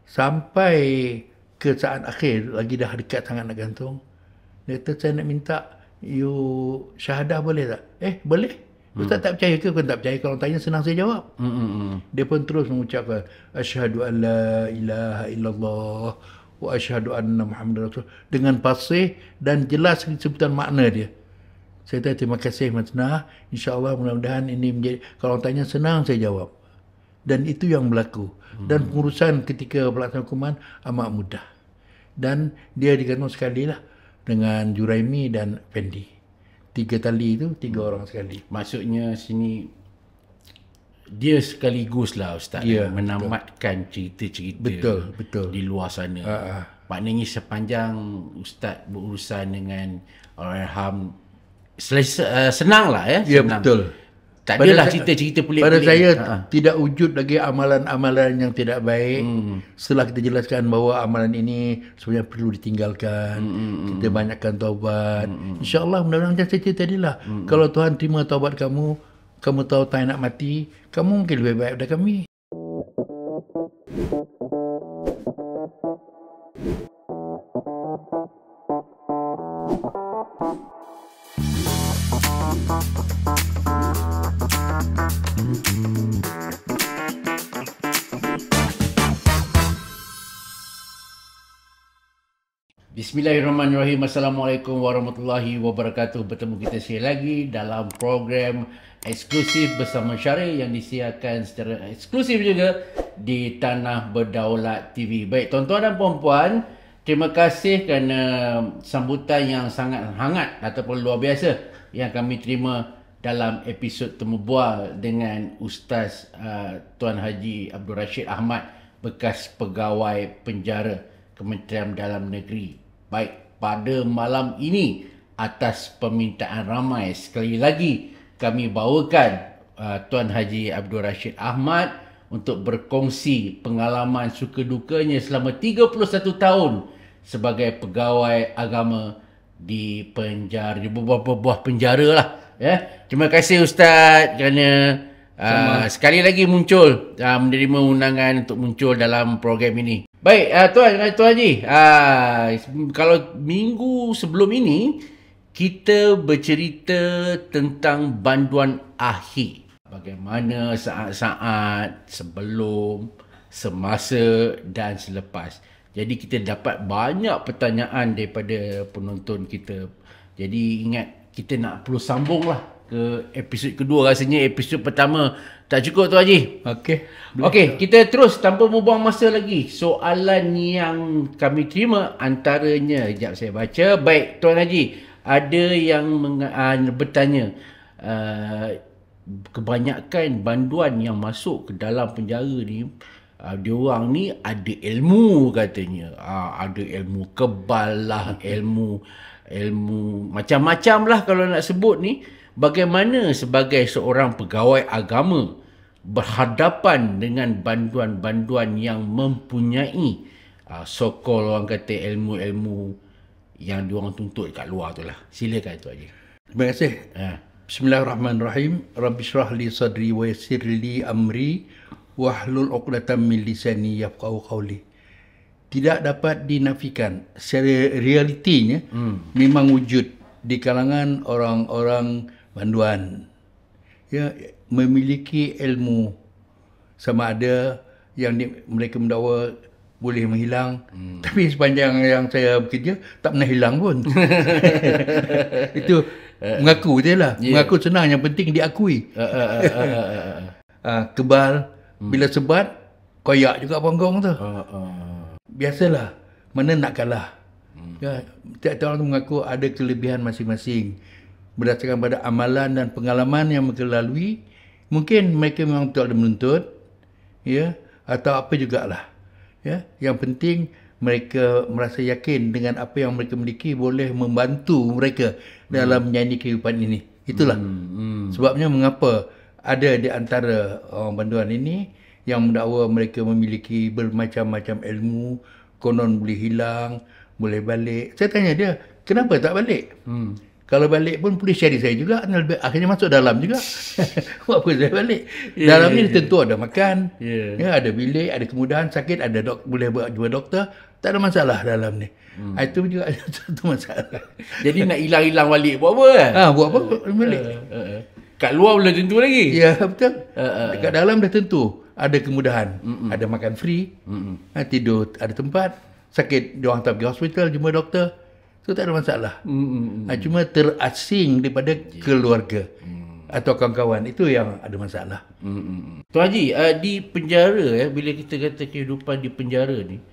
Sampai ke saat akhir, lagi dah dekat sangat nak gantung, dia kata, saya nak minta you syahadah boleh tak? Boleh. Ustaz tak percaya ke? Kau tak percaya? Kalau tanya senang saya jawab. Dia pun terus mengucapkan, asyhadu an la ilaha illallah wa asyhadu anna Muhammadar Rasul, dengan fasih dan jelas sebutan makna dia. Saya kata, terima kasih Mas Nah. InsyaAllah mudah-mudahan ini menjadi, kalau tanya senang saya jawab. Dan itu yang berlaku. Dan pengurusan ketika pelaksanaan hukuman amat mudah. Dan dia digantung sekali lah dengan Juraimi dan Fendi. 3 tali itu 3 orang sekali. Maksudnya sini dia sekaligus lah Ustaz, menamatkan cerita-cerita betul. di luar sana. Maknanya sepanjang Ustaz berurusan dengan Allahyarham, senang lah ya. Ya, senang. betul. Tak adalah cerita-cerita pelik-pelik. Pada saya tidak wujud lagi amalan-amalan yang tidak baik. Setelah kita jelaskan bahawa amalan ini sebenarnya perlu ditinggalkan. Kita banyakkan taubat. InsyaAllah mudah-mudahan macam saya cerita tadi lah. Kalau Tuhan terima taubat kamu, kamu tahu tak nak mati, kamu mungkin lebih baik daripada kami. Bismillahirrahmanirrahim. Assalamualaikum warahmatullahi wabarakatuh. Bertemu kita sekali lagi dalam program eksklusif bersama Syaril yang disiarkan secara eksklusif juga di Tanah Berdaulat TV. Baik tuan-tuan dan puan-puan, terima kasih kerana sambutan yang sangat hangat ataupun luar biasa yang kami terima dalam episod Temu Bual dengan Ustaz Tuan Haji Abdul Rashid Ahmad, bekas pegawai penjara Kementerian Dalam Negeri. Baik, pada malam ini atas permintaan ramai, sekali lagi kami bawakan Tuan Haji Abdul Rashid Ahmad untuk berkongsi pengalaman suka dukanya selama 31 tahun sebagai pegawai agama di penjara, di beberapa penjara lah. Ya. Terima kasih Ustaz kerana sekali lagi muncul, menerima undangan untuk muncul dalam program ini. Baik, Tuan Haji, kalau minggu sebelum ini kita bercerita tentang banduan akhir. Bagaimana saat-saat sebelum, semasa dan selepas. Jadi kita dapat banyak pertanyaan daripada penonton kita. Jadi ingat, kita nak perlu sambung lah ke episod kedua. Rasanya episod pertama tak cukup Tuan Haji. Okey, kita terus tanpa membuang masa lagi. Soalan yang kami terima antaranya, sekejap saya baca. Baik Tuan Haji, ada yang bertanya, kebanyakan banduan yang masuk ke dalam penjara ni, diorang ni ada ilmu katanya. Ada ilmu kebal lah, ilmu macam-macam lah kalau nak sebut ni. Bagaimana sebagai seorang pegawai agama berhadapan dengan banduan-banduan yang mempunyai so-called orang kata ilmu-ilmu yang diorang tuntut kat luar tu lah. Silakan Tuan Haji. Terima kasih. Bismillahirrahmanirrahim. Rabbi syrah li sadri wa yassir li amri wahlul 'uqdatam min lisani yafqahu qawli. Tidak dapat dinafikan, secara realitinya memang wujud di kalangan orang-orang banduan, ya, memiliki ilmu, sama ada yang mereka mendakwa boleh menghilang, tapi sepanjang yang saya bekerja tak pernah hilang pun. Itu mengaku je lah. Mengaku senang, yang penting diakui. Kebal, bila sebat koyak juga panggung tu. Biasalah, mana nak kalah. Ya, tiap-tiap orang tu mengaku ada kelebihan masing-masing berdasarkan pada amalan dan pengalaman yang mereka lalui. Mungkin mereka memang tak ada menuntut, ya, atau apa jugalah. Ya, yang penting mereka merasa yakin dengan apa yang mereka miliki boleh membantu mereka dalam menjalani kehidupan ini. Itulah sebabnya mengapa ada di antara orang banduan ini yang mendakwa mereka memiliki bermacam-macam ilmu, konon boleh hilang, boleh balik. Saya tanya dia, kenapa tak balik? Kalau balik pun polis cari saya juga. Akhirnya masuk dalam juga. Buat apa saya balik? Dalam ni tentu ada makan. Ada bilik, ada kemudahan. Sakit, ada boleh buat jumpa doktor. Tak ada masalah dalam ni. Itu juga satu masalah. Jadi nak hilang-hilang balik buat apa kan? Buat apa balik? Kat luar belum tentu lagi. Ya, betul. Dekat dalam dah tentu. Ada kemudahan. Ada makan free. Tidur ada tempat. Sakit, diorang tak pergi hospital, jumpa doktor. So tak ada masalah. Cuma terasing daripada keluarga atau kawan-kawan. Itu yang ada masalah. Tuan Haji, di penjara bila kita kata kehidupan di penjara ni,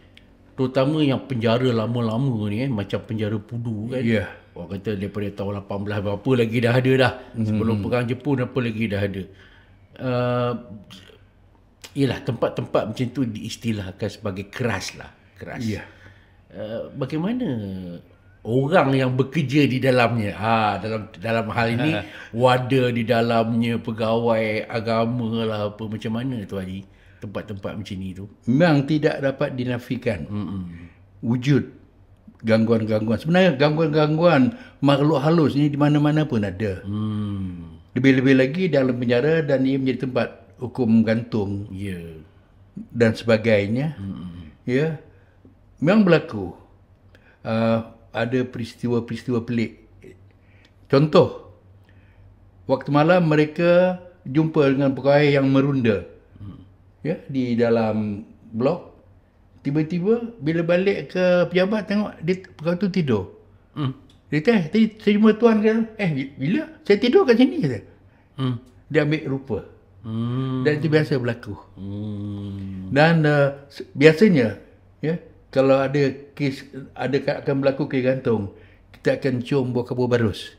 terutama yang penjara lama-lama ni macam penjara Pudu kan. Orang kata daripada tahun 18 berapa lagi dah ada dah. Sebelum perang Jepun apa lagi dah ada. Yelah, tempat-tempat macam tu diistilahkan sebagai keras lah. Keras. Bagaimana orang yang bekerja di dalamnya, dalam hal ini warda di dalamnya, pegawai agama lah apa, macam mana tu Haji tempat-tempat macam ni tu? Memang tidak dapat dinafikan wujud gangguan-gangguan. Sebenarnya gangguan-gangguan makhluk halus ni di mana-mana pun ada. Lebih-lebih lagi dalam penjara, dan ia menjadi tempat hukum gantung dan sebagainya. Memang berlaku. Ada peristiwa-peristiwa pelik. Contoh, waktu malam mereka jumpa dengan pegawai yang merunda di dalam blok. Tiba-tiba bila balik ke pejabat, tengok dia pegawai tu tidur. Dia kata, tadi saya jumpa tuan kan? Bila? Saya tidur kat sini, kata. Dia ambil rupa. Dan itu biasa berlaku. Dan biasanya kalau ada kes, akan berlaku kes gantung, kita akan cium bau kabur barus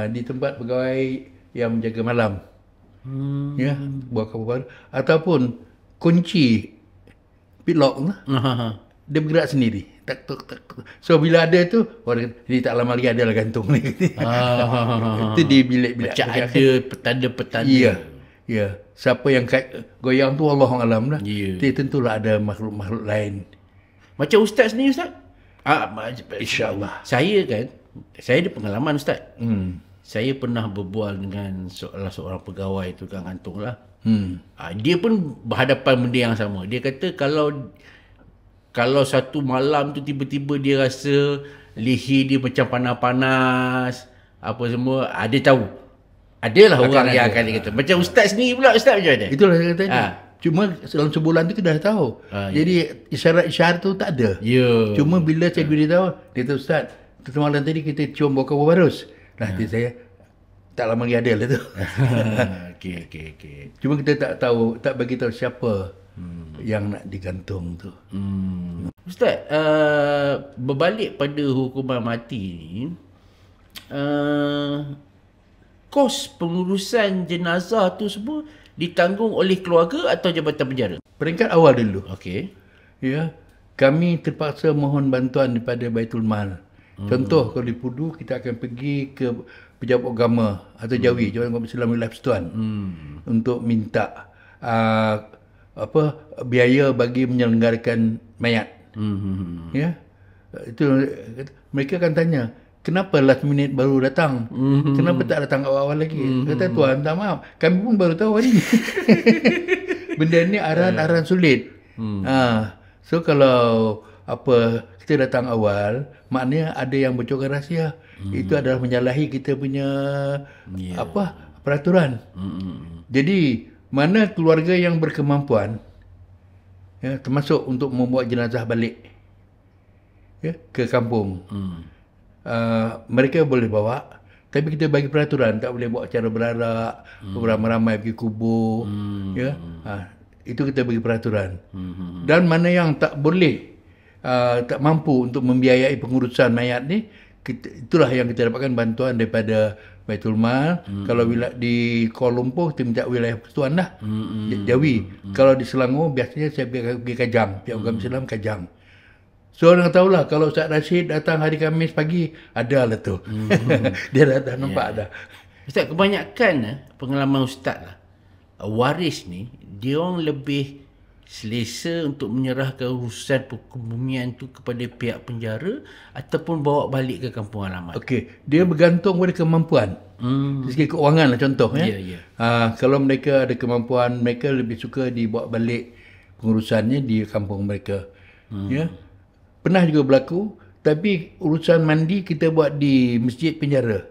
di tempat pegawai yang menjaga malam. Bau kabur barus. Ataupun kunci padlock dia bergerak sendiri. Tak. So bila ada tu, orang kata, ni tak lama lagi ada lah gantung ni. Itu di bilik-bilik. Macam ada petanda-petanda. Ya. Siapa yang goyang tu Allah alam lah. Jadi tentulah ada makhluk-makhluk lain. Macam Ustaz ni, Ustaz? InsyaAllah. Saya ada pengalaman, Ustaz. Saya pernah berbual dengan seorang pegawai tukang gantung lah. Dia pun berhadapan benda yang sama. Dia kata kalau satu malam tu tiba-tiba dia rasa leher dia macam panas-panas, apa semua, dia tahu. Adalah orang yang akan kata. Macam Ustaz ni pula, Ustaz macam mana? Itulah saya kata tadi. Cuma dalam sebulan tu kita dah tahu. Jadi isyarat-isyarat tu tak ada. Cuma bila saya beritahu, dia kata, Ustaz, malam tadi kita cium bau kabur barus. Nanti saya, tak lama lagi ada lah tu. Okey. Cuma kita tak tahu, tak bagi tahu siapa yang nak digantung tu. Ustaz, berbalik pada hukuman mati ni, kos pengurusan jenazah tu semua ditanggung oleh keluarga atau jabatan penjara? Peringkat awal dulu. Okey. Kami terpaksa mohon bantuan daripada Baitul Mal. Contoh, kalau di Pudu, kita akan pergi ke pejabat agama atau Jawi, Jabatan Agama Islam Wilayah Persekutuan, untuk minta biaya bagi menyelenggarakan mayat. Itu mereka akan tanya, kenapa last minute baru datang? Kenapa tak datang awal-awal lagi? Kata, Tuan, minta maaf, kami pun baru tahu hari ni. Benda ni arahan sulit. So kalau kita datang awal, maknanya ada yang bocorkan rahsia. Itu adalah menyalahi kita punya peraturan. Jadi mana keluarga yang berkemampuan, termasuk untuk membawa jenazah balik ke kampung, mereka boleh bawa, tapi kita bagi peraturan, tak boleh bawa cara berarak, beramai-ramai pergi kubur. Itu kita bagi peraturan. Dan mana yang tak boleh, tak mampu untuk membiayai pengurusan mayat ni, itulah yang kita dapatkan bantuan daripada Baitul Mal. Kalau di Kuala Lumpur, kita minta wilayah persekutuan lah, Jawi. Kalau di Selangor, biasanya saya pergi Kajang, pihak agama Islam Kajang. So orang tahulah, kalau Ustaz Rashid datang hari Khamis pagi, ada lah tu. Dia dah nampak ada. Ustaz, kebanyakan pengalaman Ustaz lah, waris ni, dia orang lebih selesa untuk menyerahkan urusan perkebumian tu kepada pihak penjara ataupun bawa balik ke kampung halaman? Okey, dia bergantung pada kemampuan. Dari segi keuangan lah contoh. Ya, ya. Kalau mereka ada kemampuan, mereka lebih suka dibawa balik pengurusannya di kampung mereka. Ya. Pernah juga berlaku, tapi urusan mandi kita buat di masjid penjara.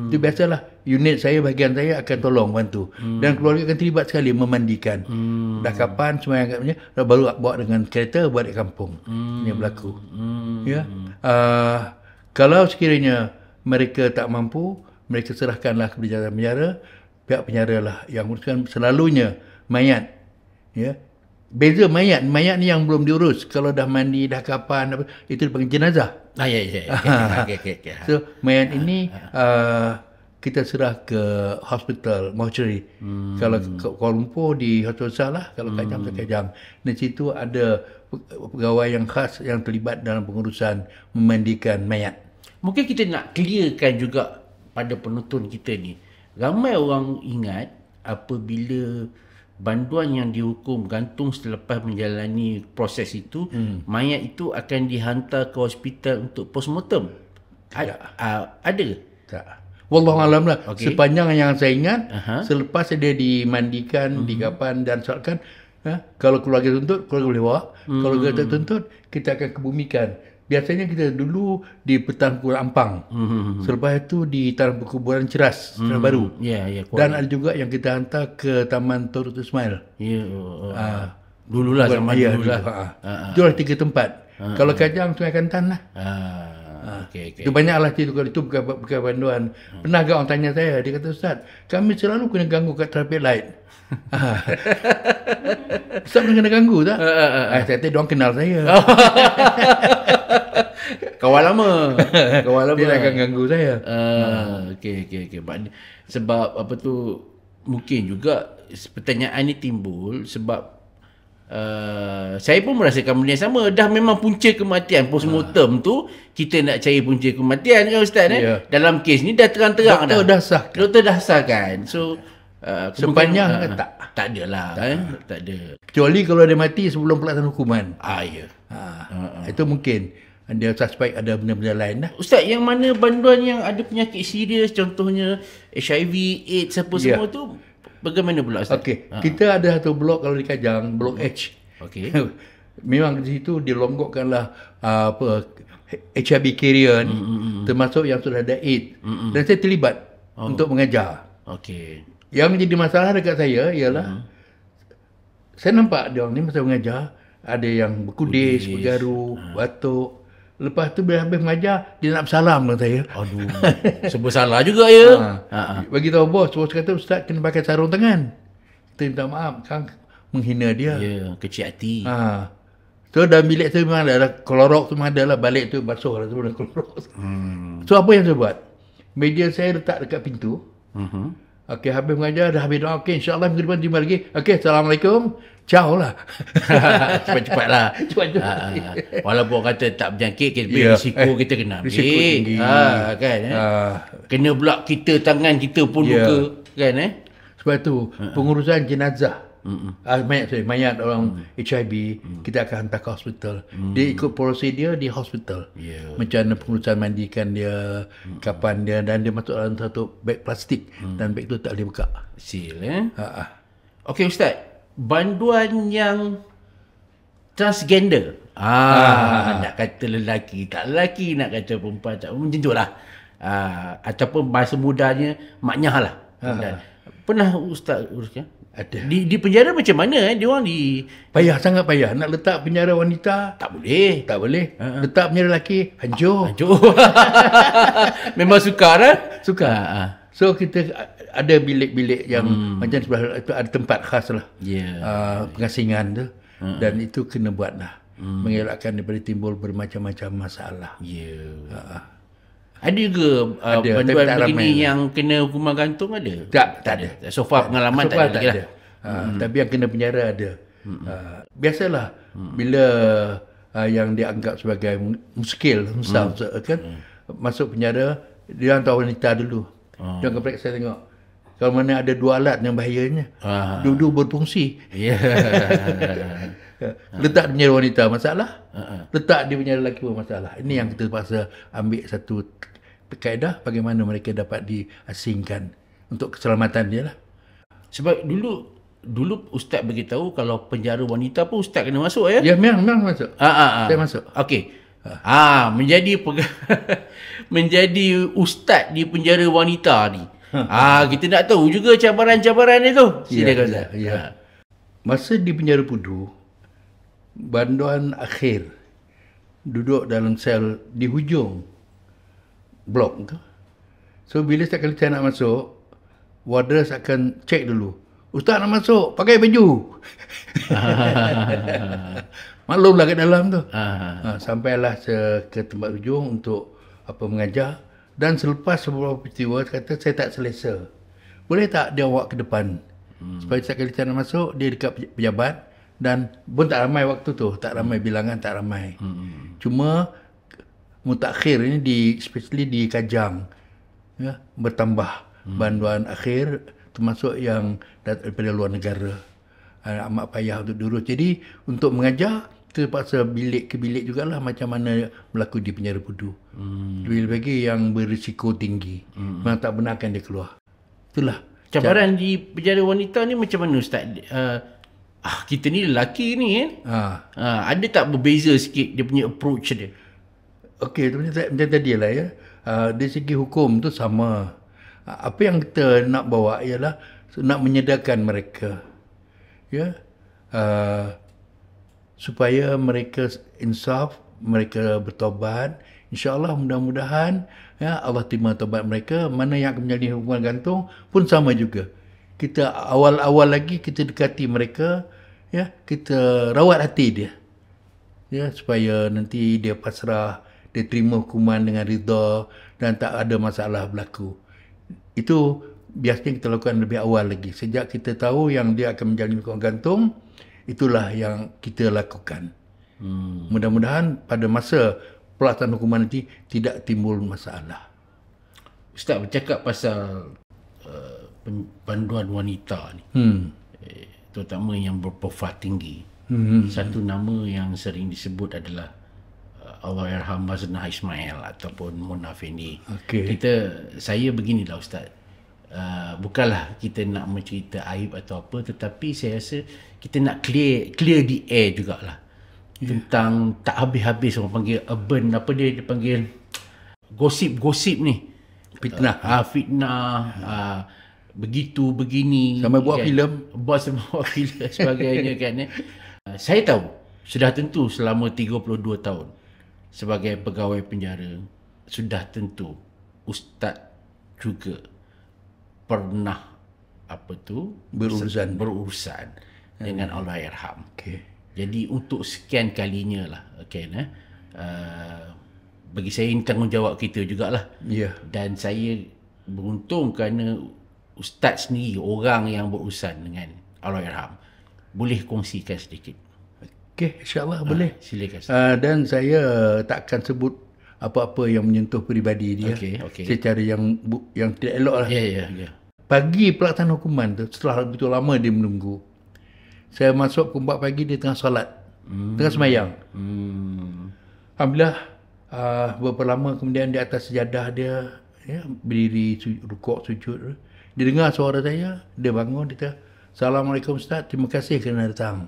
Itu biasalah. Unit saya, bahagian saya akan tolong bantu. Dan keluarga akan terlibat sekali memandikan. Dah kapan semua yang agaknya, baru bawa dengan kereta buat di kampung. Ini berlaku. Ya. Kalau sekiranya mereka tak mampu, mereka serahkanlah kepada penjara. Pihak penjara lah yang uruskan, selalunya mayat. Ya. Beza mayat ni yang belum diurus. Kalau dah mandi, dah kapan, itu dipanggil jenazah. Ya. Okay. So mayat ini kita serah ke hospital, mortuary. Kalau Kuala Lumpur di hospital besar lah, kalau Kajang ke Kajang. Di situ ada pegawai yang khas yang terlibat dalam pengurusan memandikan mayat. Mungkin kita nak clearkan juga pada penonton kita ni. Ramai orang ingat apabila banduan yang dihukum gantung selepas menjalani proses itu, mayat itu akan dihantar ke hospital untuk postmortem. Ada ke? Tak. Wallahualam lah. Okey. Sepanjang yang saya ingat, selepas dia dimandikan, digapan dan solatkan, kalau keluarga tuntut, keluarga boleh bawa. Kalau keluarga tak tuntut, kita akan kebumikan. Biasanya kita dulu di Petang Kuburan Ampang. Selepas itu di Tanah Perkuburan Ceras, Tanah Baru. Ya. Dan ada juga yang kita hantar ke Taman Turut Ismail. Ya. Dululah zaman dululah. Itulah 3 tempat. Kalau Kajang, Sungai Kantan lah. Okey. Itu banyaklah cerita kalau itu bukan banduan. Pernah orang tanya saya, dia kata, Ustaz, kami selalu kena ganggu kat traffic light. Ustaz pernah kena ganggu tak? Saya kata, diorang kenal saya. Kawan lama. Dia akan ganggu saya. Okey. Sebab apa tu, mungkin juga pertanyaan ni timbul sebab saya pun merasakan benda yang sama. Dah memang punca kematian postmortem tu, kita nak cari punca kematian kan Ustaz. Dalam kes ni dah terang-terang Doktor dah sahkan. So sepanjang tak ada lah. Tak ada. Kecuali kalau dia mati sebelum pelaksanaan hukuman. Ya. Itu mungkin dia suspek ada benda-benda lain lah. Ustaz, yang mana banduan yang ada penyakit serius, contohnya HIV, AIDS, apa semua tu, bagaimana pula Ustaz? Okey, kita ada satu blok kalau di Kajang, blok H. Okey. Memang di situ dilonggokkanlah HIV carrier, termasuk yang sudah ada AIDS. Dan saya terlibat untuk mengajar. Okey. Yang menjadi masalah dekat saya ialah saya nampak dia orang ni masa mengajar ada yang berkudis, bergaru, batuk. Lepas tu bila habis mengajar, dia nak bersalam dengan saya. Aduh, sebab salah juga ya. Bagi tahu bos kata, Ustaz kena pakai sarung tangan. Kita minta maaf, kan menghina dia. Ya, kecil hati. So dalam bilik saya memang ada kolorok tu, memang ada lah, balik tu basuh lah semua kolorok. So apa yang saya buat? Meja saya letak dekat pintu. Okey, habis mengajar, dah habis doa. Okey, insyaAllah minggu depan jumpa lagi. Okey, Assalamualaikum. Ciao lah. Cepat-cepat lah. Walaupun kata tak berjangkit, risiko kita kena ambil. Risiko tinggi. Kan, kena pula kita, tangan kita pun luka. Kan, Sebab tu, pengurusan jenazah. Mayat orang HIV, kita akan hantar ke hospital. Dia ikut prosedur di hospital. Macam mana pengurusan mandikan dia, kapan dia, dan dia masuk dalam satu beg plastik. Dan beg tu tak boleh buka. Okey Ustaz, banduan yang transgender. Nak kata lelaki, tak lelaki, nak kata perempuan, tak macam tu lah. Ataupun bahasa mudanya maknyah lah. Pernah Ustaz uruskan? Ada. Di penjara macam mana dia orang payah, sangat payah. Nak letak penjara wanita tak boleh. Letak penjara lelaki hancur. Memang sukar lah. So kita ada bilik-bilik yang macam sebelah itu ada tempat khas lah. Pengasingan tu. Dan itu kena buat lah. Mengelakkan daripada timbul bermacam-macam masalah. Ada juga banduan begini yang kena hukuman gantung ada? Tak ada. So far pengalaman tak ada lagi lah. Tapi yang kena penjara ada. Biasalah bila yang dianggap sebagai muskil kan masuk penjara, dia hantar wanita dulu. Dia akan periksa tengok kalau mana ada 2 alat yang bahayanya. Dua-dua berfungsi. Letak dia punya wanita masalah. Letak dia punya lelaki pun masalah. Ini yang kita terpaksa ambil satu kaedah bagaimana mereka dapat diasingkan untuk keselamatan dia lah. Sebab dulu ustaz beritahu kalau penjara wanita pun ustaz kena masuk ya. Ya, memang masuk. Saya masuk. Okey. Menjadi menjadi ustaz di penjara wanita ni. Kita nak tahu juga cabaran-cabaran itu. Silakan ustaz. Ya. Masa di penjara Pudu, banduan akhir duduk dalam sel di hujung blok tu. So bila setiap kali saya nak masuk, warders akan cek dulu. Ustaz nak masuk, pakai baju. Maklumlah kat dalam tu. Sampailah ke tempat hujung untuk mengajar. Dan selepas beberapa peristiwa, kata saya tak selesa. Boleh tak dia awak ke depan? Supaya setiap kali saya nak masuk, dia dekat pejabat. Dan pun tak ramai waktu tu. Tak ramai bilangan, tak ramai. Cuma mutakhir ini especially di Kajang. Ya, bertambah. Banduan akhir termasuk yang daripada luar negara. Amat payah untuk diurus. Jadi untuk mengajar, kita terpaksa bilik ke bilik jugalah macam mana berlaku di penjara Pudu. Lebih lagi yang berisiko tinggi. Memang tak benarkan dia keluar. Itulah. Cabaran di penjara wanita ni macam mana ustaz? Kita ni lelaki ni kan. Ada tak berbeza sikit dia punya approach dia? Okey, macam tadi lah ya. Dari segi hukum tu sama. Apa yang kita nak bawa ialah nak menyedarkan mereka. Ya. Supaya mereka insaf, mereka bertobat. InsyaAllah mudah-mudahan ya Allah terima taubat mereka. Mana yang akan menjadi hukuman gantung pun sama juga. Kita awal-awal lagi kita dekati mereka, ya, kita rawat hati dia. Ya, supaya nanti dia pasrah, dia terima hukuman dengan rida dan tak ada masalah berlaku. Itu biasanya kita lakukan lebih awal lagi. Sejak kita tahu yang dia akan menjalani hukuman gantung, itulah yang kita lakukan. Mudah-mudahan pada masa pelaksanaan hukuman nanti tidak timbul masalah. Ustaz bercakap pasal panduan wanita ni. Terutama yang berprofil tinggi. Satu nama yang sering disebut adalah Allahyarham Maznah Ismail ataupun Mona Afendi. Saya beginilah ustaz. Bukanlah kita nak mencerita aib atau apa, tetapi saya rasa kita nak clear the air jugalah. Tentang tak habis-habis orang panggil urban, apa dia panggil gosip-gosip ni. Fitnah. Begitu begini. Sampai buat filem. Buat filem sebagainya kan. Saya tahu sudah tentu selama 32 tahun sebagai pegawai penjara, sudah tentu ustaz juga pernah berurusan dengan Allahyarham. Jadi untuk sekian kalinya lah bagi saya ini tanggungjawab kita jugalah. Dan saya beruntung kerana ustaz sendiri orang yang berurusan dengan Allahyarham. Boleh kongsikan sedikit? InsyaAllah boleh. Silakan. Dan saya tak akan sebut apa-apa yang menyentuh peribadi dia. Secara yang tidak elok lah. Pagi pelaksanaan hukuman tu, setelah begitu lama dia menunggu, saya masuk pukul 4 pagi, dia tengah solat. Tengah semayang. Alhamdulillah, beberapa lama kemudian di atas sejadah dia, ya, berdiri, rukuk, sujud. Dia dengar suara saya, dia bangun, dia kata, Assalamualaikum Ustaz, terima kasih kerana datang.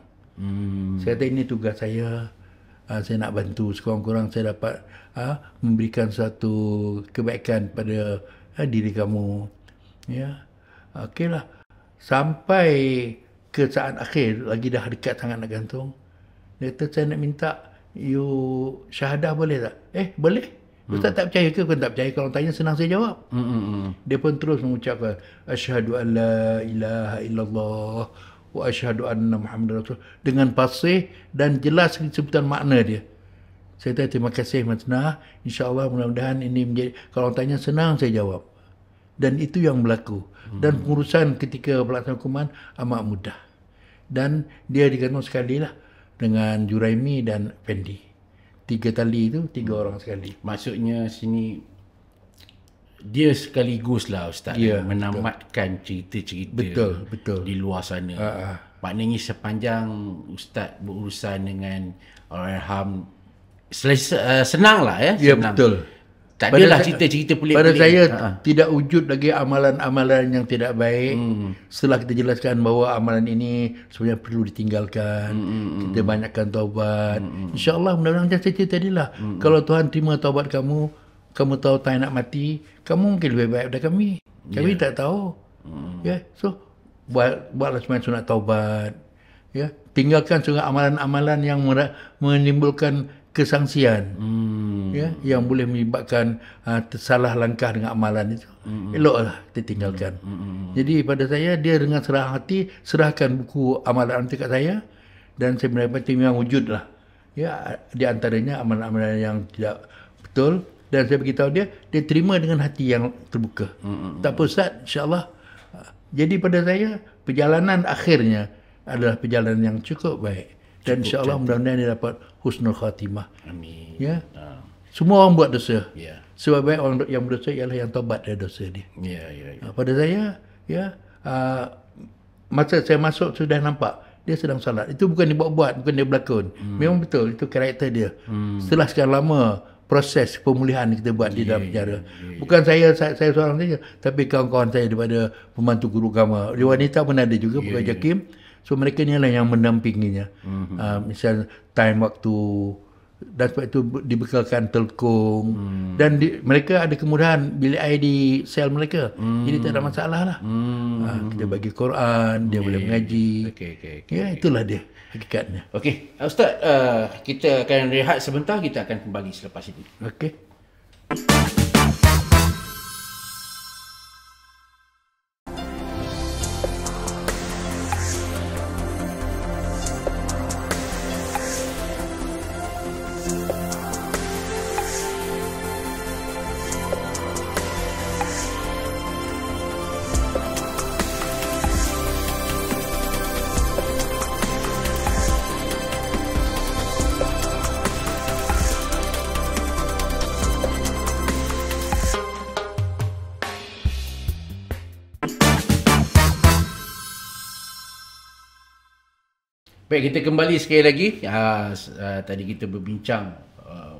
Saya kata ini tugas saya. Saya nak bantu sekurang-kurang saya dapat memberikan satu kebaikan pada diri kamu. Ya. Okeylah. Sampai ke saat akhir, lagi dah dekat sangat nak gantung, dia kata saya nak minta you syahadah boleh tak? Boleh. Ustaz tak percaya ke? Bukan tak percaya. Kalau tanya senang saya jawab. Dia pun terus mengucapkan asyhadu an la ilaha illallah wa asyhadu anna Muhammadar Rasul dengan fasih dan jelas sebutan makna dia. Saya kata terima kasih Maznah. InsyaAllah mudah-mudahan ini menjadi, kalau tanya senang saya jawab. Dan itu yang berlaku. Dan pengurusan ketika pelaksanaan hukuman amat mudah. Dan dia digantung sekali lah dengan Juraimi dan Fendi. 3 tali itu 3 orang sekali. Maksudnya sini dia sekaligus lah ustaz menamatkan cerita-cerita betul di luar sana. maknanya sepanjang Ustaz berurusan dengan Allahyarham senang lah ya. Ya, Senang. betul. Tak adalah cerita-cerita pelik-pelik. Pada saya tidak wujud lagi amalan-amalan yang tidak baik. Setelah kita jelaskan bahawa amalan ini sebenarnya perlu ditinggalkan. Kita banyakkan taubat. InsyaAllah mudah-mudahan macam saya cerita tadi lah. Kalau Tuhan terima taubat kamu, kamu tahu tak nak mati, kamu mungkin lebih baik daripada kami. Kami tak tahu. Ya, so buatlah semua sunat taubat. Ya, tinggalkan semua amalan-amalan yang menimbulkan kesangsian. Ya, yang boleh menyebabkan tersalah langkah dengan amalan itu. Eloklah kita tinggalkan. Jadi pada saya, dia dengan serah hati serahkan buku amalan itu kat saya, dan saya mendapati memang wujud lah. Ya, di antaranya amalan-amalan yang tidak betul, dan saya beritahu dia terima dengan hati yang terbuka. Tak apa Ustaz, insyaAllah. Jadi pada saya, perjalanan akhirnya adalah perjalanan yang cukup baik. Dan insyaAllah mudah-mudahan dia dapat husnul khatimah. Amin. Ya. Semua orang buat dosa. Ya. Sebab baik orang yang berdosa ialah yang taubat dari dosa dia. Ya. Pada saya, ya, masa saya masuk sudah nampak dia sedang salat. Itu bukan dia buat-buat, bukan dia berlakon. Memang betul, itu karakter dia. Setelah sekian lama proses pemulihan kita buat di dalam penjara. Bukan saya seorang saja, tapi kawan-kawan saya daripada pembantu guru agama. Dia wanita pun ada juga, bukan Jakim. So mereka ni lah yang mendampinginya. Misal time waktu, dan sebab itu dibekalkan telkung, dan mereka ada kemudahan bilik air di sel mereka. Jadi tak ada masalah lah. Kita bagi Quran, dia boleh mengaji. Okay. Ya, itulah dia hakikatnya. Okey, Ustaz, kita akan rehat sebentar, kita akan kembali selepas ini. Okey. Baik, kita kembali sekali lagi. Tadi kita berbincang,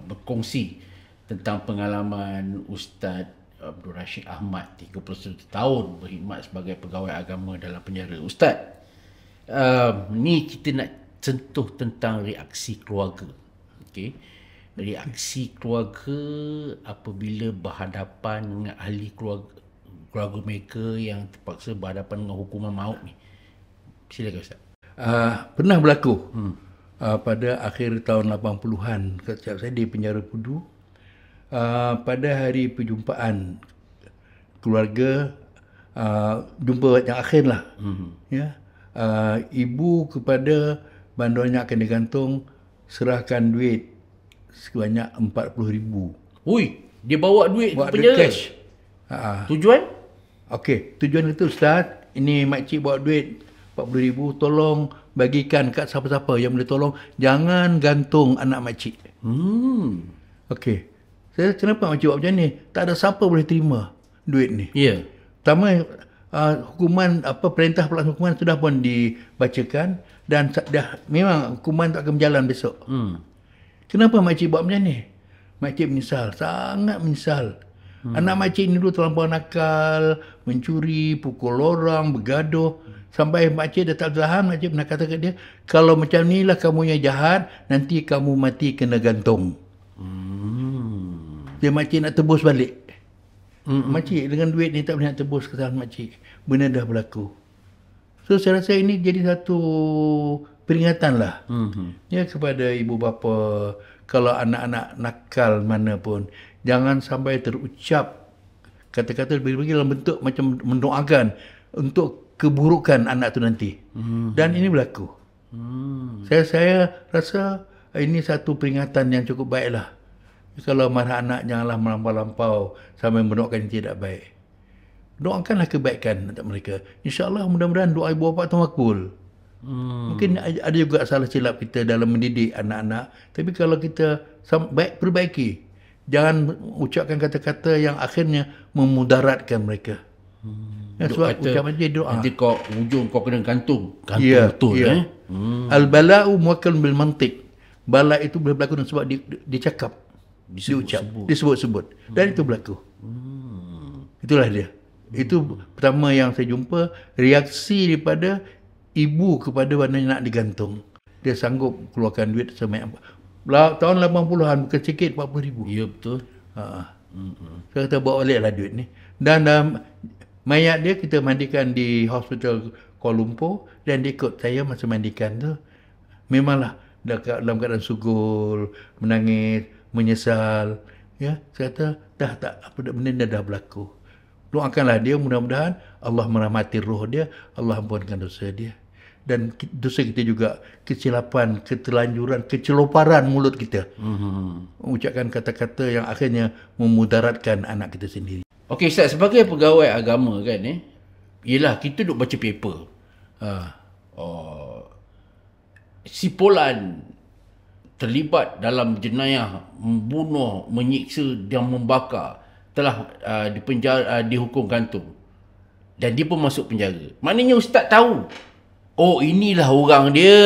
berkongsi tentang pengalaman Ustaz Abdul Rashid Ahmad, 31 tahun berkhidmat sebagai pegawai agama dalam penjara. Ustaz, ni kita nak sentuh tentang reaksi keluarga. Okey. Reaksi keluarga apabila berhadapan dengan ahli keluarga mereka yang terpaksa berhadapan dengan hukuman maut ni. Silakan Ustaz. Pernah berlaku pada akhir tahun 80-an ketika saya di penjara Pudu. Pada hari perjumpaan keluarga, jumpa yang akhir lah. Ya, ibu kepada banduannya akan digantung serahkan duit sebanyak 40,000. Ui, dia bawa duit Buat ke penjara? cash. Tujuan? Okey, tujuan itu Ustaz, ini makcik bawa duit 40,000, tolong bagikan kat siapa-siapa yang boleh tolong. Jangan gantung anak makcik. Okey. Saya kenapa makcik buat macam ni? Tak ada siapa boleh terima duit ni. Ya. Pertama, hukuman perintah pelaksanaan hukuman sudah pun dibacakan, dan dah memang hukuman tak akan berjalan besok. Kenapa makcik buat macam ni? Makcik menyesal, sangat menyesal. Anak makcik ni dulu terlampau nakal, mencuri, pukul orang, bergaduh. Sampai makcik dah tak tahan, makcik pernah kata kat dia, kalau macam ni lah kamu yang jahat, nanti kamu mati kena gantung. Dia makcik nak tebus balik. Makcik dengan duit ni tak boleh nak tebus kesalahan makcik. Benda dah berlaku. So saya rasa ini jadi satu peringatan lah. Ya, kepada ibu bapa, kalau anak-anak nakal mana pun, jangan sampai terucap kata-kata lebih-lebih dalam bentuk macam mendoakan untuk keburukan anak tu nanti. Dan ini berlaku. Saya rasa ini satu peringatan yang cukup baik lah. Kalau marah anak, janganlah melampau-lampau sampai mendoakan yang tidak baik. Doakanlah kebaikan untuk mereka. InsyaAllah mudah-mudahan doa ibu bapa tu makbul. Mungkin ada juga salah silap kita dalam mendidik anak-anak. Tapi kalau kita perbaiki. Jangan ucapkan kata-kata yang akhirnya memudaratkan mereka. Sebab ucapan dia doa. Nanti kau ujung kau kena gantung. Gantung Ya, betul ya. Al-bala'u muwakkal bil mantiq. Bala itu boleh berlaku sebab dia cakap, disebut-sebut. Dan itu berlaku. Itulah dia. Itu pertama yang saya jumpa, reaksi daripada ibu kepada mana nak digantung. Dia sanggup keluarkan duit sebanyak tahun 80-an, bukan sikit, 40,000. Ya, betul. Saya kata bawa baliklah duit ni. Dan mayat dia kita mandikan di hospital Kuala Lumpur, dan dia ikut saya masa mandikan tu. Memanglah dalam keadaan sugul, menangis, menyesal. Ya, saya kata dah apa benda ni dah berlaku. Doakanlah dia, mudah-mudahan Allah merahmati roh dia, Allah ampunkan dosa dia. Dan dosa kita juga kesilapan, keterlanjuran, keceloparan mulut kita. Mengucapkan kata-kata yang akhirnya memudaratkan anak kita sendiri. Okey Ustaz, sebagai pegawai agama kan yelah kita duk baca paper. Sipolan terlibat dalam jenayah membunuh, menyiksa dan membakar telah dipenjara, dihukum gantung. Dan dia pun masuk penjara. Maknanya ustaz tahu. Oh, inilah orang dia.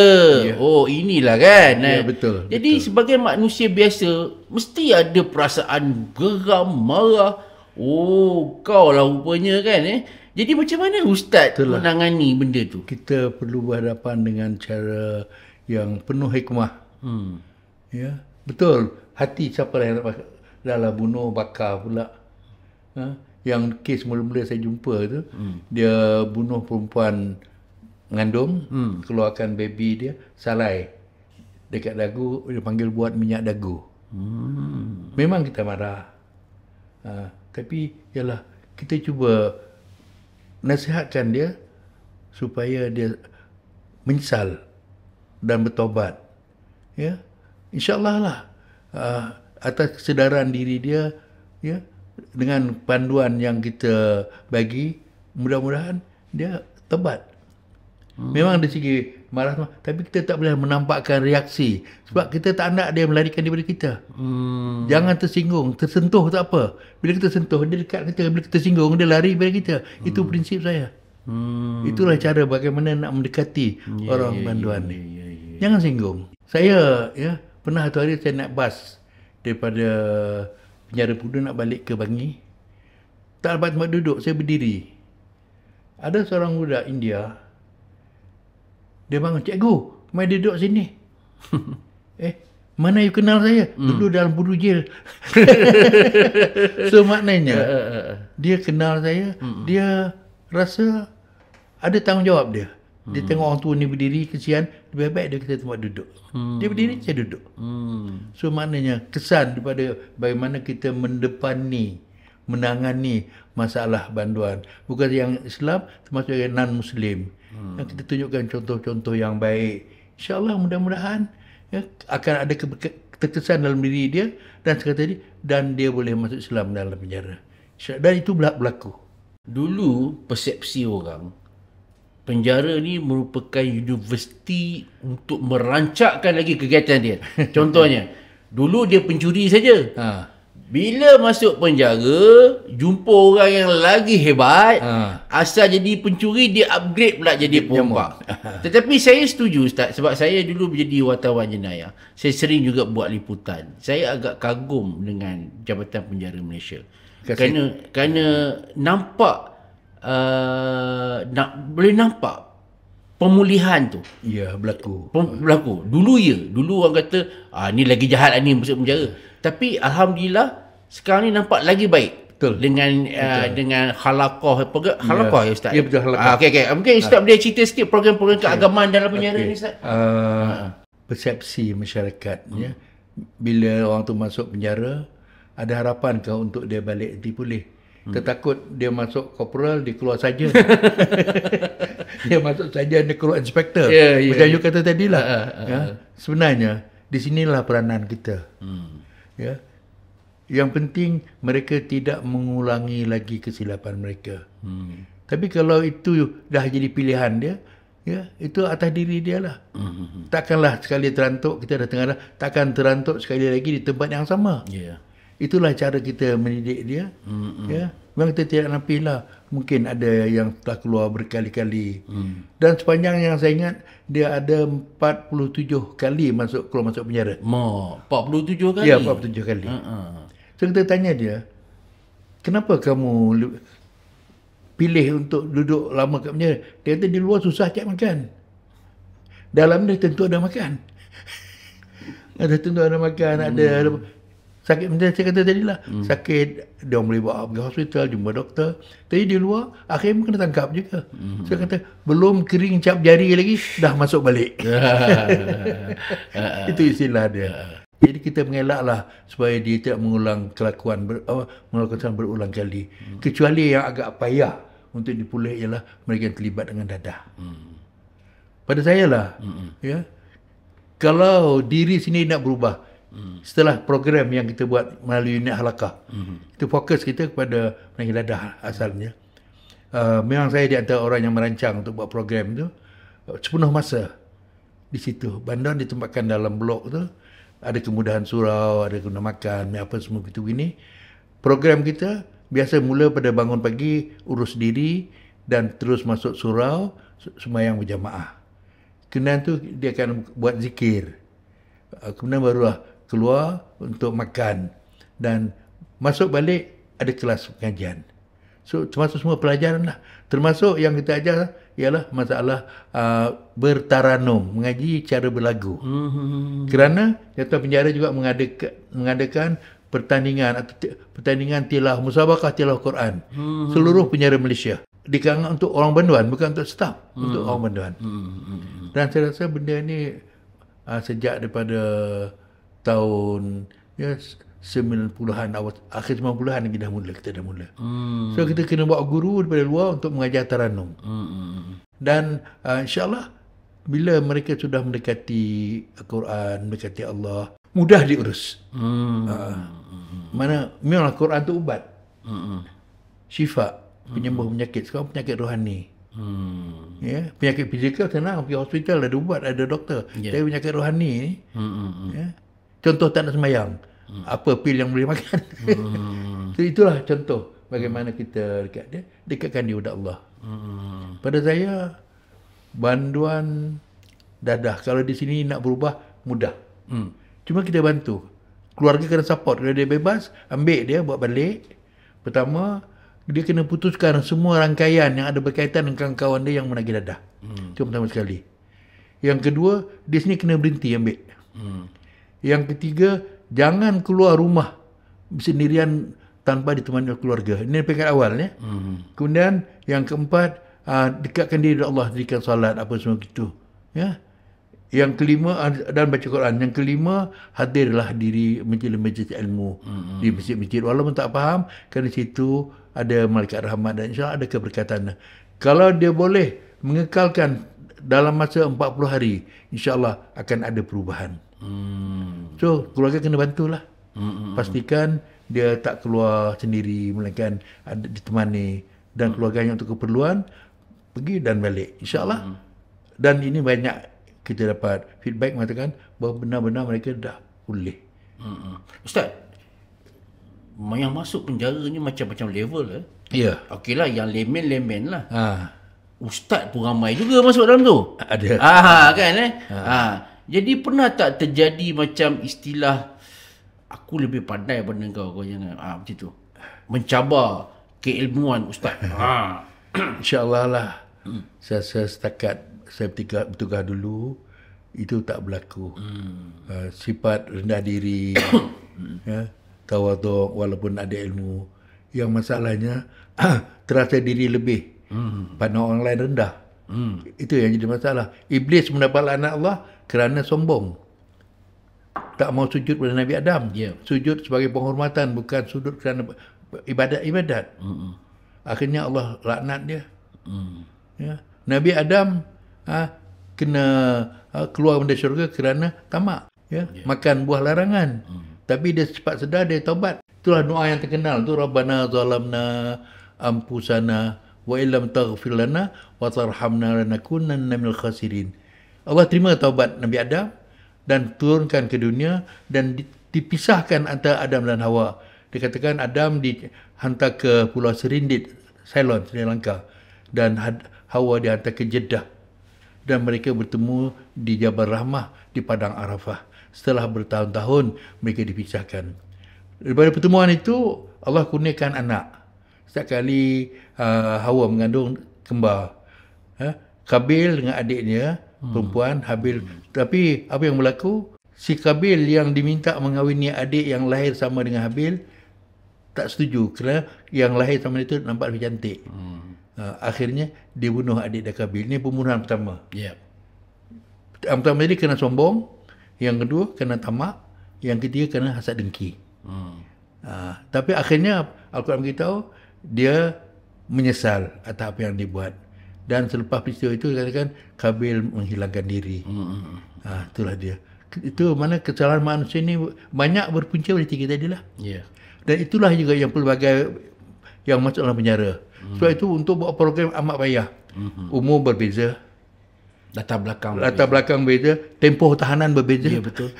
Yeah. Oh, inilah kan. Ya, betul. Jadi sebagai manusia biasa mesti ada perasaan geram, marah. Oh, kau lah rupanya kan Jadi macam mana ustaz menangani benda tu? Kita perlu berhadapan dengan cara yang penuh hikmah. Ya, betul. Hati siapa yang dah bunuh, bakar pula. Yang kes mula-mula saya jumpa tu, dia bunuh perempuan mengandung, keluarkan baby dia, salai dekat dagu, dia panggil buat minyak dagu. Memang kita marah. Tapi ialah kita cuba nasihatkan dia supaya dia menyesal dan bertobat. Ya, InsyaAllah lah atas kesedaran diri dia, ya, dengan panduan yang kita bagi, mudah-mudahan dia tobat. Memang dari segi marah, tapi kita tak boleh menampakkan reaksi sebab kita tak nak dia melarikan daripada kita. Jangan tersinggung, tersentuh tak apa. Bila kita sentuh, dia dekat kita. Bila kita singgung, dia lari daripada kita. Itu prinsip saya. Itulah cara bagaimana nak mendekati orang banduan ni. Jangan singgung. Saya pernah satu hari saya naik bas daripada penjara Pudu nak balik ke Bangi. Tak dapat tempat duduk, saya berdiri. Ada seorang budak India, dia bangun, "Cikgu, mai duduk sini." Mana you kenal saya? Dulu dalam Pudu jail. So maknanya dia kenal saya, dia rasa ada tanggungjawab dia. Dia tengok orang tua ni berdiri, kesian, lebih baik dia kita tempat duduk. Dia berdiri, saya duduk. So maknanya kesan daripada bagaimana kita menangani masalah banduan. Bukan yang Islam, termasuk yang non-Muslim. Yang kita tunjukkan contoh-contoh yang baik. InsyaAllah mudah-mudahan akan ada terkesan dalam diri dia dan sekata dia, dan dia boleh masuk Islam dalam penjara. Dan itu berlaku. Dulu persepsi orang, penjara ni merupakan universiti untuk merancakkan lagi kegiatan dia. Contohnya, dulu dia pencuri saja. Bila masuk penjara, jumpa orang yang lagi hebat, asal jadi pencuri, dia upgrade pula jadi perompak. Tetapi saya setuju Ustaz, sebab saya dulu menjadi wartawan jenayah. Saya sering juga buat liputan. Saya agak kagum dengan Jabatan Penjara Malaysia. Kerana nampak, boleh nampak pemulihan tu. Ya, berlaku. Berlaku. Dulu orang kata, ni lagi jahat ni masuk penjara. Tapi alhamdulillah sekarang ni nampak lagi baik. Betul. Dengan halaqah ya Ustaz. Ya, betul, halaqah. Okey. Mungkin Ustaz boleh cerita sikit program-program keagamaan dalam penjara ni Ustaz. Persepsi masyarakat bila orang tu masuk penjara, ada harapan ke untuk dia balik nanti pulih? Tertakut dia masuk corporal, dia keluar saja. Dia masuk saja, dia keluar inspektor. Macam you kata tadilah. Sebenarnya di sinilah peranan kita. Ya. Yang penting mereka tidak mengulangi lagi kesilapan mereka. Tapi kalau itu dah jadi pilihan dia, itu atas diri dia lah. Takkanlah sekali terantuk, kita dah tengah dah, takkan terantuk sekali lagi di tempat yang sama. Itulah cara kita mendidik dia. Memang kita tidak nampilah. Mungkin ada yang telah keluar berkali-kali. Dan sepanjang yang saya ingat, dia ada 47 kali keluar masuk penjara. 47 kali? Ya, 47 kali. So kita tanya dia, kenapa kamu pilih untuk duduk lama kat penjara? Dia kata di luar susah cari makan. Dalam dia tentu ada makan. Ada tentu ada makan, ada sakit macam saya kata tadi lah. Sakit, dia boleh bawa pergi hospital, jumpa doktor. Tapi di luar, akhirnya kena tangkap juga. Saya kata, belum kering cap jari lagi, dah masuk balik. Itu istilah dia. Jadi kita mengelaklah supaya dia tidak mengulang kelakuan melakukan berulang kali. Kecuali yang agak payah untuk dipulih ialah mereka yang terlibat dengan dadah. Pada saya lah, ya, kalau diri sini nak berubah, setelah program yang kita buat melalui unit halakah, itu fokus kita kepada penyakit dadah asalnya. Memang saya di antara orang yang merancang untuk buat program tu sepenuh masa di situ. Bantuan ditempatkan dalam blok tu, ada kemudahan surau, ada kemudahan makan, apa semua gitu gini. Program kita biasa mula pada bangun pagi, urus diri dan terus masuk surau, sembahyang berjamaah. Kemudian tu dia akan buat zikir. Kemudian barulah keluar untuk makan dan masuk balik ada kelas pengajian. So termasuk semua pelajaran lah. Termasuk yang kita ajar ialah masalah bertaranum, mengaji cara berlagu. Kerana Jatuh Penjara juga mengadakan pertandingan tilah musabaqah tilah Quran. Seluruh penjara Malaysia. Dikalangan untuk orang banduan, bukan untuk staf, untuk orang banduan. Dan saya rasa benda ni sejak daripada tahun 90-an, akhir 90-an kita dah mula. So kita kena bawa guru daripada luar untuk mengajar taranum. Dan insyaAllah bila mereka sudah mendekati Al-Quran, mendekati Allah, mudah diurus. Mana memang Al-Quran tu ubat. Syifa, penyembuh penyakit. Sekarang penyakit rohani. Ya, penyakit fizikal senang, pergi hospital ada ubat, ada doktor. Tapi penyakit rohani ni, ya, contoh tak nak sembahyang, apa pil yang boleh makan. So, itulah contoh bagaimana kita dekatkan dia kepada Allah. Pada saya, banduan dadah kalau di sini nak berubah mudah. Cuma kita bantu. Keluarga kena support. Kalau dia bebas, ambil dia buat balik. Pertama, dia kena putuskan semua rangkaian yang ada berkaitan dengan kawan-kawan dia yang menagih dadah. Itu pertama sekali. Yang kedua, di sini kena berhenti ambil. Yang ketiga, jangan keluar rumah sendirian tanpa ditemani oleh keluarga. Ini peringkat awal. Ya? Kemudian, yang keempat, dekatkan diri dengan Allah, dirikan salat, apa semua gitu. Ya? Yang kelima, dan baca Quran. Yang kelima, hadirlah diri majlis-majlis ilmu di masjid-masjid. Walaupun tak faham, kerana situ ada malaikat rahmat dan insyaAllah ada keberkatan. Kalau dia boleh mengekalkan dalam masa 40 hari, insyaAllah akan ada perubahan. So, keluarga kena bantulah. Pastikan dia tak keluar sendiri, melainkan ada ditemani. Dan keluarganya untuk keperluan, pergi dan balik. InsyaAllah. Dan ini banyak kita dapat feedback mengatakan bahawa benar-benar mereka dah pulih. Ustaz, yang masuk penjara ni macam-macam level lah. Ya. Okeylah, yang lemen-lemen lah. Ustaz pun ramai juga masuk dalam tu. Ada. Kan jadi pernah tak terjadi macam istilah aku lebih pandai pada kau jangan macam tu. Mencabar keilmuan ustaz. InsyaAllah lah. Saya setakat saya bertugas dulu itu tak berlaku. Sifat rendah diri, ya, tawaduk walaupun ada ilmu. Yang masalahnya terasa diri lebih. Pandang orang lain rendah. Itu yang jadi masalah. Iblis mendapat laknat Allah kerana sombong. Tak mau sujud pada Nabi Adam. Sujud sebagai penghormatan, bukan sujud kerana ibadat. Akhirnya Allah laknat dia. Ya. Nabi Adam kena keluar dari syurga kerana tamak. Ya. Makan buah larangan. Tapi dia cepat sedar, dia taubat. Itulah doa yang terkenal tu, Rabbana zalamna anfusana wa illam taghfir lana wa tarhamna lanakunanna minal khasirin. Allah terima taubat Nabi Adam dan turunkan ke dunia dan dipisahkan antara Adam dan Hawa. Dikatakan Adam dihantar ke Pulau Serindit, Ceylon, Sri Lanka, dan Hawa dihantar ke Jeddah, dan mereka bertemu di Jabal Rahmah di Padang Arafah. Setelah bertahun-tahun mereka dipisahkan. Daripada pertemuan itu Allah kurniakan anak. Setiap kali Hawa mengandung kembar, Kabil dengan adiknya perempuan Habil. Tapi apa yang berlaku? Si Kabil yang diminta mengahwini adik yang lahir sama dengan Habil tak setuju kerana yang lahir sama itu nampak lebih cantik. Akhirnya dia bunuh adik dia Kabil. Ini pembunuhan pertama. Yep. Yang pertama tadi kena sombong, yang kedua kena tamak, yang ketiga kena hasad dengki. Tapi akhirnya Al-Quran beritahu dia menyesal atas apa yang dibuat. Dan selepas peristiwa itu katakan Kabil menghilangkan diri. Itulah dia. Itu mana kesalahan manusia ni banyak berpunca dari tiga tadi lah. Yeah. Dan itulah juga yang pelbagai yang masuk dalam penjara. Sebab itu untuk buat program amat payah. Umur berbeza, Latar belakang berbeza, tempoh tahanan berbeza. Ya, betul.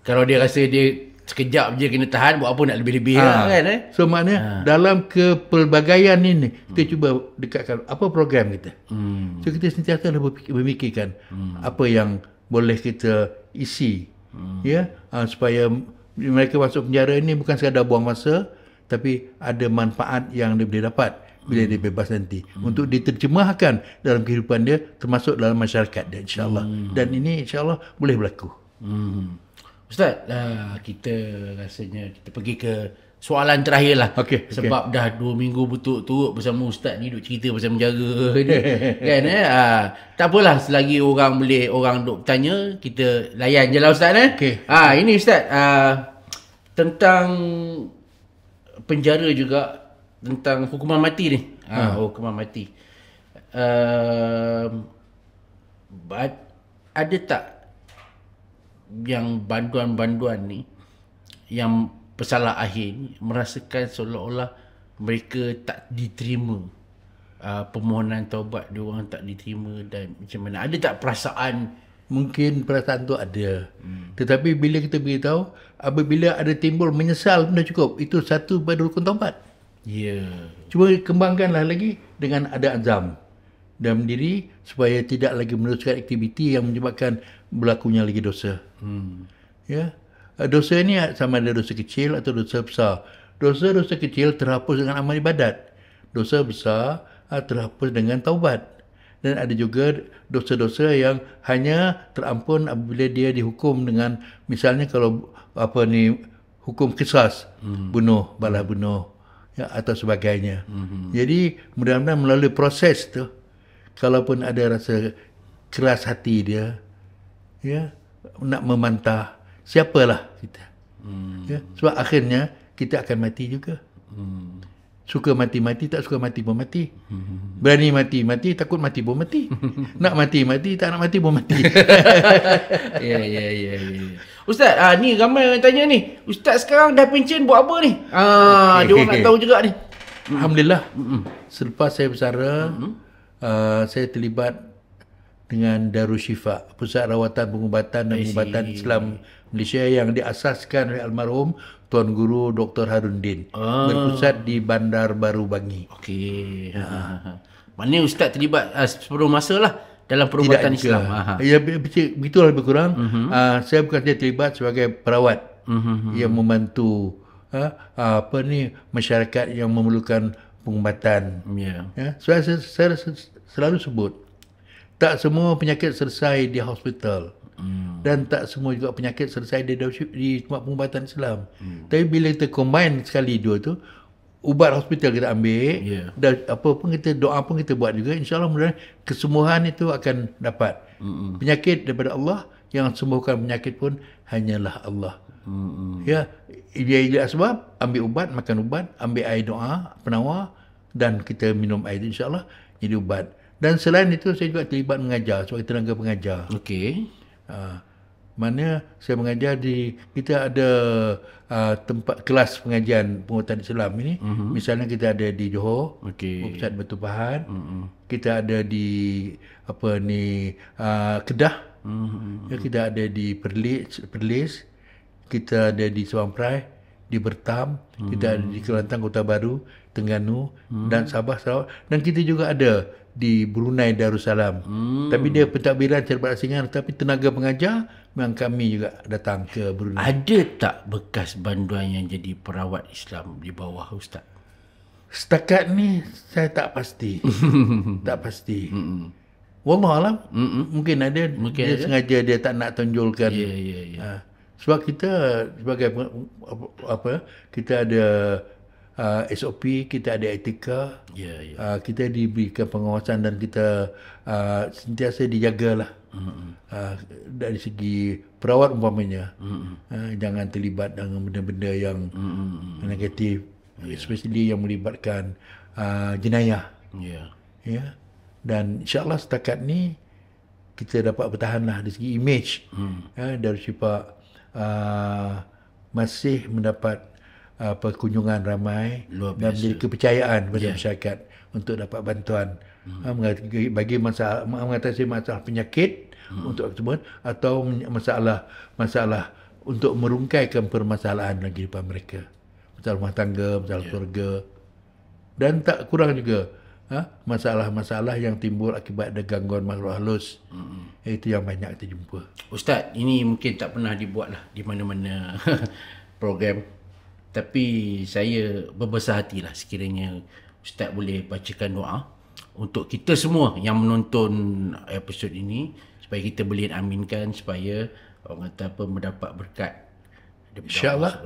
Kalau dia rasa dia sekejap je kena tahan, buat apa nak lebih-lebih lah kan. So maknanya dalam kepelbagaian ini kita cuba dekatkan apa program kita. So kita sentiasa memikirkan apa yang boleh kita isi, supaya mereka masuk penjara ini bukan sekadar buang masa, tapi ada manfaat yang dia boleh dapat bila dia bebas nanti untuk diterjemahkan dalam kehidupan dia, termasuk dalam masyarakat dia, insyaAllah. Dan ini insyaAllah boleh berlaku. Ustaz, kita rasanya kita pergi ke soalan terakhir lah. Okey, sebab dah 2 minggu berturut-turut bersama Ustaz ni duk cerita pasal penjara ni. Kan tak apalah, selagi orang duk bertanya, kita layan je lah Ustaz. Okey. Ini Ustaz, tentang penjara juga, tentang hukuman mati ni. Hukuman mati. Ada tak yang banduan-banduan ni, yang pesalah akhir ni merasakan seolah-olah mereka tak diterima, permohonan taubat diorang tak diterima, dan macam mana? Ada tak perasaan? Mungkin perasaan tu ada. Tetapi bila kita beritahu, apabila ada timbul menyesal pun dah cukup. Itu satu pada rukun taubat. Ya. Cuba kembangkanlah lagi dengan ada azam dalam diri supaya tidak lagi meneruskan aktiviti yang menyebabkan berlakunya lagi dosa. Dosa ni sama ada dosa kecil atau dosa besar. Dosa-dosa kecil terhapus dengan amal ibadat. Dosa besar terhapus dengan taubat. Dan ada juga dosa-dosa yang hanya terampun apabila dia dihukum dengan, misalnya kalau hukum qisas, bunuh, balas bunuh, atau sebagainya. Jadi mudah-mudahan melalui proses tu, kalaupun ada rasa keras hati dia, nak memantah, siapalah kita. Sebab akhirnya kita akan mati juga. Suka mati-mati, tak suka mati pun mati. Berani mati-mati, takut mati pun mati. Nak mati-mati, tak nak mati pun mati. Ya. Ustaz, ni ramai orang tanya ni, Ustaz sekarang dah pencen buat apa ni? Dia orang nak tahu juga ni. Alhamdulillah. Selepas saya bersara, saya terlibat dengan Darusshifa, Pusat Rawatan Pengubatan dan Pengubatan Islam Malaysia, yang diasaskan oleh almarhum Tuan Guru Dr. Haruddin, berpusat di Bandar Baru Bangi. Okey. Maknanya Ustaz terlibat sepenuh masa lah dalam perubatan Islam. Ya, begitulah lebih kurang. Saya bukan saja terlibat sebagai perawat yang membantu masyarakat yang memerlukan pengubatan. Saya selalu sebut, tak semua penyakit selesai di hospital. Dan tak semua juga penyakit selesai di tempat pengubatan Islam. Tapi bila kita combine sekali dua tu, ubat hospital kita ambil, dan apa pun kita, doa pun kita buat juga, insyaAllah mudah kesembuhan itu akan dapat. Penyakit daripada Allah, yang sembuhkan penyakit pun hanyalah Allah. Dia sebab ambil ubat, makan ubat, ambil air doa, penawar, dan kita minum air itu, insyaAllah jadi ubat. Dan selain itu saya juga terlibat mengajar sebagai tenaga pengajar. Okey. Mana saya mengajar kita ada tempat kelas pengajian pengobatan Islam ini. Misalnya kita ada di Johor, Pusat Batu Pahat. Kita ada di Kedah. Kita ada di Perlis. Kita ada di Subang Perai. di Bertam, kita ada di Kelantan Kota Baru, Terengganu dan Sabah Sarawak, dan kita juga ada di Brunei Darussalam. Tapi dia pentadbiran serba asingan, tapi tenaga pengajar memang kami juga datang ke Brunei. Ada tak bekas banduan yang jadi perawat Islam di bawah Ustaz? Setakat ni saya tak pasti. Tak pasti. Wallahualam, mungkin ada. Dia sengaja dia tak nak tonjolkan. Sebab kita sebagai kita ada SOP, kita ada etika, kita diberikan pengawasan dan kita sentiasa dijagalah. Dari segi perawat umpamanya, jangan terlibat dengan benda-benda yang negatif, especially yang melibatkan jenayah. Ya. Dan insyaAllah setakat ni kita dapat bertahanlah dari segi image, dari sifat masih mendapat kunjungan ramai dan menjadi kepercayaan pada masyarakat untuk dapat bantuan bagi mengatasi masalah penyakit untuk tersebut atau masalah untuk merungkaikan permasalahan dalam kehidupan mereka, masalah rumah tangga, masalah keluarga, dan tak kurang juga masalah-masalah yang timbul akibat ada gangguan makhluk halus. Itu yang banyak kita jumpa. Ustaz, ini mungkin tak pernah dibuat lah di mana-mana program. Tapi saya berbesar hatilah sekiranya Ustaz boleh bacakan doa untuk kita semua yang menonton episod ini, supaya kita boleh aminkan, supaya orang kata apa, mendapat berkat. InsyaAllah.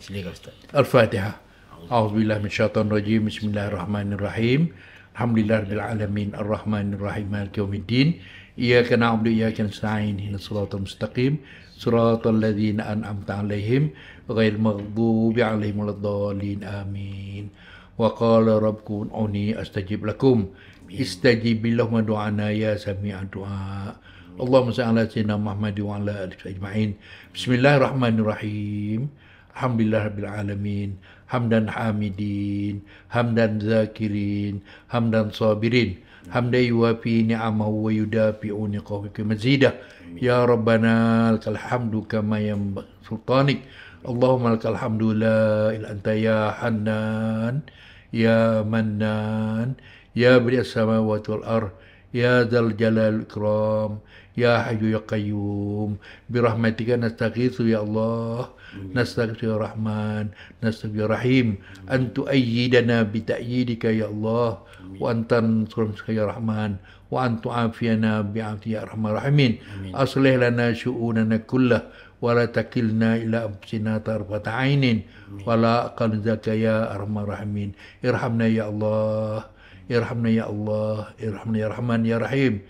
Silakan Ustaz. Al-Fatihah. A'udzubillahi minasyaitonir rajim. Bismillahirrahmanirrahim. Alhamdulillahirabbil alamin arrahmanir rahim maliki yaumiddin. Iyyaka na'budu wa iyyaka nasta'in. Ihdinas siratal mustaqim. Siratal ladzina an'amta 'alaihim ghairil maghdubi 'alaihim waladdallin. Amin. Wa qala rabbukum ud'uni astajib lakum. Istajib lahum du'ana ya sami'ad du'a. Allahumma shalli ala sayyidina Muhammad wa ala alihi ajma'in. Bismillahirrahmanirrahim. Alhamdulillahirabbil alamin. Hamdan hamidin, hamdan zakirin, hamdan sabirin, hamdan yuwafi ni'amahu wa yudafi'u niqamika mazidah. Ya Rabbana lakal hamdu kama yanbaghi sultanik. Allahumma lakal hamdu la ilaha anta ya Hannan, ya Mannan, ya badi'as samawati wal ard, ya dzal jalal ikram, ya hayyu ya qayyum, birahmatika nastaghitsu ya Allah. Nastaghfir ya Rahman, nastaghfir ya Rahim, an tu'ayyidana bi ta'yidika ya Allah, wa antan surmaka ya Rahman, wa an tu'afiyana bi 'afiyika ya Arhamar Rahimin. Aslih lana syu'unana kullah wa la takilna ila anfusina tarfata 'ainin wa la aqal zaka ya Arhamar Rahimin. Irhamna ya Allah, irhamna ya Allah, irhamna ya Rahman ya Rahim.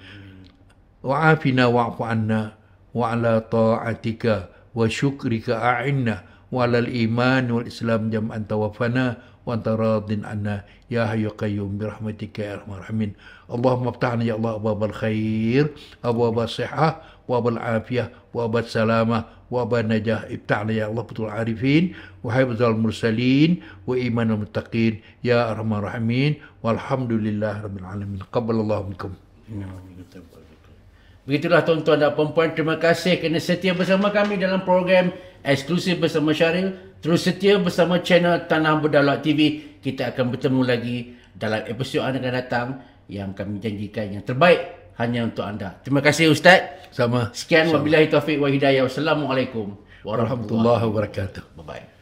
Wa 'afina wa'fu 'anna wa 'ala ta'atika wa syukrika a'inna wa 'alal iman wal islam jam'an tawaffana wa anta radin anna ya hayyu qayyum bi rahmatika ya arhamar rahimin. Allahumma aftahna ya Allah abwabal khair, abwabal sihah, wa abwabal afiyah, wa abwabal salamah, wa abwabal najah. Iftahna ya Allah betul arifin wa hifzal mursalin wa imanal muttaqin ya arhamar rahimin. Walhamdulillah rabbil alamin. Qabbalallahu minkum. Begitulah tuan-tuan dan puan-puan, terima kasih kerana setia bersama kami dalam program eksklusif bersama Syaril. Terus setia bersama channel Tanah Berdaulat TV. Kita akan bertemu lagi dalam episod yang akan datang, yang kami janjikan yang terbaik hanya untuk anda. Terima kasih Ustaz. Sama. Sekian, wabillahi taufiq wa hidayah. Wassalamualaikum warahmatullahi wabarakatuh. Bye-bye.